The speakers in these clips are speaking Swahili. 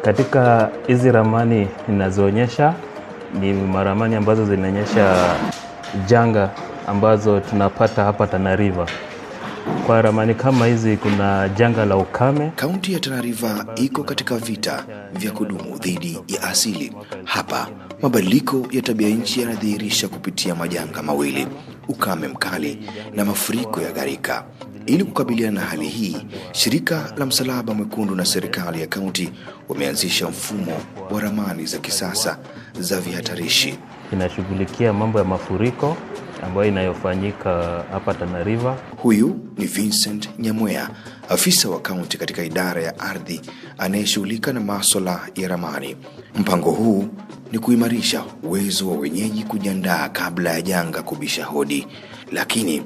Katika hizi ramani ninazoonyesha ni maramani ambazo zinaonyesha janga ambazo tunapata hapa Tana River. Kwa ramani kama hizi kuna janga la ukame. Kaunti ya Tana River iko katika vita vya kudumu dhidi ya asili. Hapa mabadiliko ya tabia nchi yanadhihirisha kupitia majanga mawili: ukame mkali na mafuriko ya gharika. Ili kukabiliana na hali hii, shirika la Msalaba Mwekundu na serikali ya kaunti wameanzisha mfumo wa ramani za kisasa za vihatarishi. Inashughulikia mambo ya mafuriko ambayo inayofanyika hapa Tana River. Huyu ni Vincent Nyamwea, afisa wa kaunti katika idara ya ardhi anayeshughulika na masuala ya ramani. Mpango huu ni kuimarisha uwezo wa wenyeji kujiandaa kabla ya janga kubisha hodi. Lakini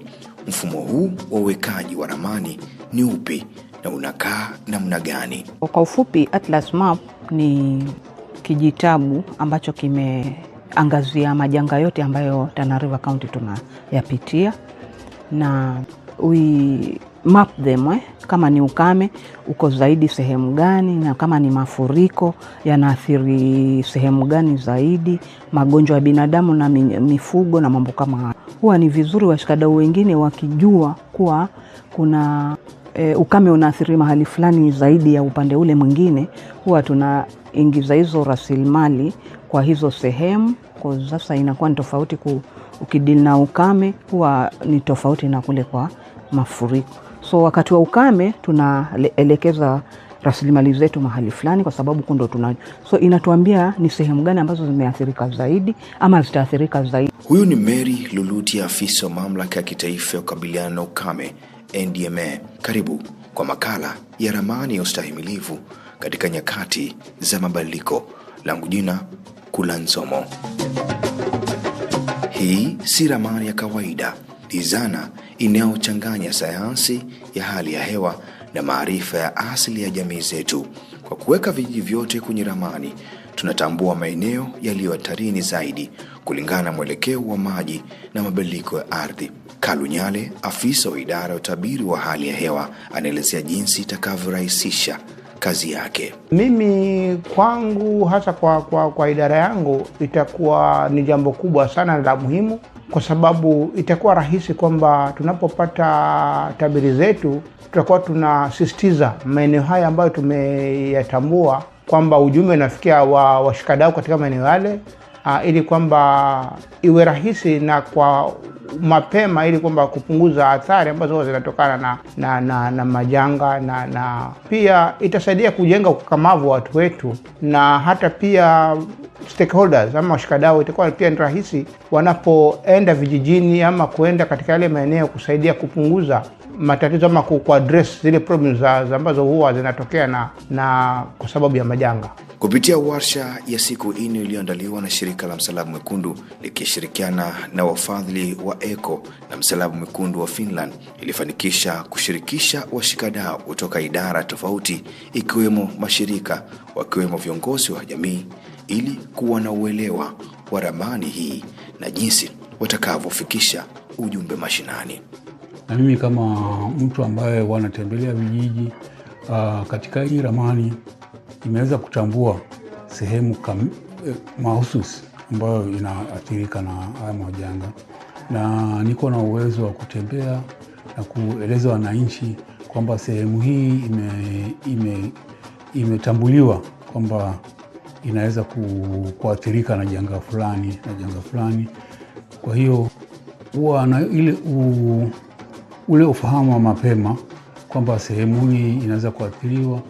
mfumo huu wa uwekaji wa ramani ni upi na unakaa namna gani? Kwa ufupi, Atlas Map ni kijitabu ambacho kimeangazia majanga yote ambayo Tana River County tunayapitia, na we map them kama ni ukame uko zaidi sehemu gani, na kama ni mafuriko yanaathiri sehemu gani zaidi, magonjwa ya binadamu na mifugo na mambo kama haya. Huwa ni vizuri washikadau wengine wakijua kuwa kuna ukame unaathiri mahali fulani zaidi ya upande ule mwingine, huwa tunaingiza hizo rasilimali kwa hizo sehemu. Kwa sasa inakuwa ni tofauti ukidili na ukame, huwa ni tofauti na kule kwa mafuriko. So wakati wa ukame tunaelekeza rasilimali zetu mahali fulani, kwa sababu kundo so inatuambia ni sehemu gani ambazo zimeathirika zaidi ama zitaathirika zaidi. Huyu ni Mary Luluti, afisa wa mamlaka ya kitaifa ya kukabiliana na ukame NDMA. Karibu kwa makala ya ramani ya ustahimilivu katika nyakati za mabadiliko. Langu jina Kula Nsomo. Hii si ramani ya kawaida, ni zana inayochanganya sayansi ya hali ya hewa na maarifa ya asili ya jamii zetu. Kwa kuweka vijiji vyote kwenye ramani, tunatambua maeneo yaliyo hatarini zaidi kulingana na mwelekeo wa maji na mabadiliko ya ardhi. Kalunyale, afisa wa idara ya utabiri wa hali ya hewa, anaelezea jinsi itakavyorahisisha kazi yake. Mimi kwangu, hasa kwa idara yangu, itakuwa ni jambo kubwa sana la muhimu, kwa sababu itakuwa rahisi kwamba tunapopata tabiri zetu tutakuwa tunasisitiza maeneo haya ambayo tumeyatambua, kwamba ujumbe unafikia washikadau katika maeneo yale, ili kwamba iwe rahisi na kwa mapema, ili kwamba kupunguza athari ambazo zinatokana na majanga, na pia itasaidia kujenga ukakamavu wa watu wetu, na hata pia stakeholders ama washikadau itakuwa pia ni rahisi wanapoenda vijijini ama kuenda katika yale maeneo kusaidia kupunguza matatizo ama kuaddress zile problems ambazo huwa zinatokea na kwa sababu ya majanga. Kupitia warsha ya siku 4 iliyoandaliwa na shirika la Msalaba Mwekundu likishirikiana na wafadhili wa ECO na Msalaba Mwekundu wa Finland, ilifanikisha kushirikisha washikadau kutoka idara tofauti, ikiwemo mashirika, wakiwemo viongozi wa jamii, ili kuwa na uelewa wa ramani hii na jinsi watakavyofikisha ujumbe mashinani. Na mimi kama mtu ambaye wanatembelea vijiji, katika hii ramani imeweza kutambua sehemu mahususi ambayo inaathirika na haya majanga, na niko na uwezo wa kutembea na kueleza wananchi kwamba sehemu hii imetambuliwa kwamba inaweza kuathirika na janga fulani. Kwa hiyo huwa na ule ufahamu wa mapema kwamba sehemu hii inaweza kuathiriwa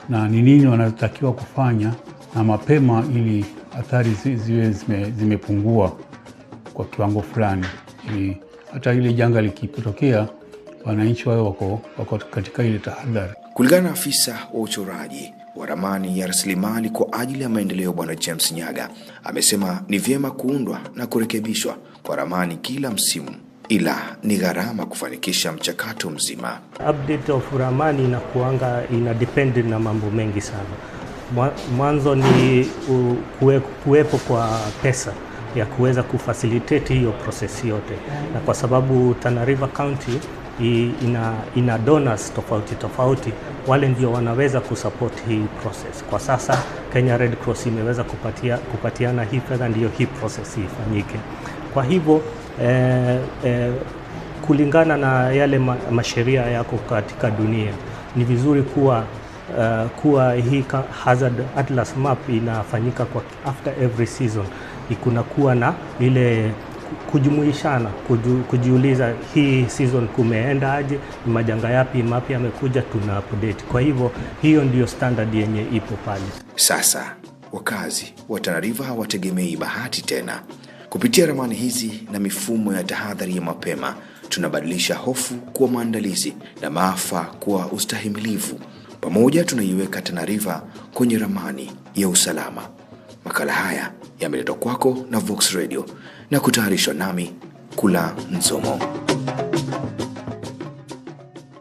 na ni nini wanatakiwa kufanya na mapema, ili athari ziwe zimepungua kwa kiwango fulani, ili hata ile janga likitokea wananchi wao wako katika ile tahadhari. Kulingana na afisa wa uchoraji wa ramani ya rasilimali kwa ajili ya maendeleo, Bwana James Nyaga, amesema ni vyema kuundwa na kurekebishwa kwa ramani kila msimu, ila ni gharama kufanikisha mchakato mzima. Update of ramani ina depend na mambo mengi sana. Mwanzo ni kuwepo kwa pesa ya kuweza kufacilitate hiyo process yote, na kwa sababu Tana River County ina donors tofauti, wale ndio wanaweza kusupport hii process. Kwa sasa Kenya Red Cross imeweza kupatiana hii fedha, ndiyo hii process ifanyike. Kwa hivyo kulingana na yale masheria yako katika dunia, ni vizuri kuwa hii Hazard Atlas Map inafanyika kwa after every season. Kunakuwa na ile kujumuishana, kujiuliza hii season kumeenda aje, ni majanga yapi mapya yamekuja, tuna update. Kwa hivyo hiyo ndiyo standard yenye ipo pale. Sasa wakazi wa Tana River hawategemei bahati tena. Kupitia ramani hizi na mifumo ya tahadhari ya mapema, tunabadilisha hofu kuwa maandalizi na maafa kuwa ustahimilivu. Pamoja tunaiweka Tana River kwenye ramani ya usalama. Makala haya yameletwa kwako na Vox Radio na kutayarishwa nami Kula Nzomo.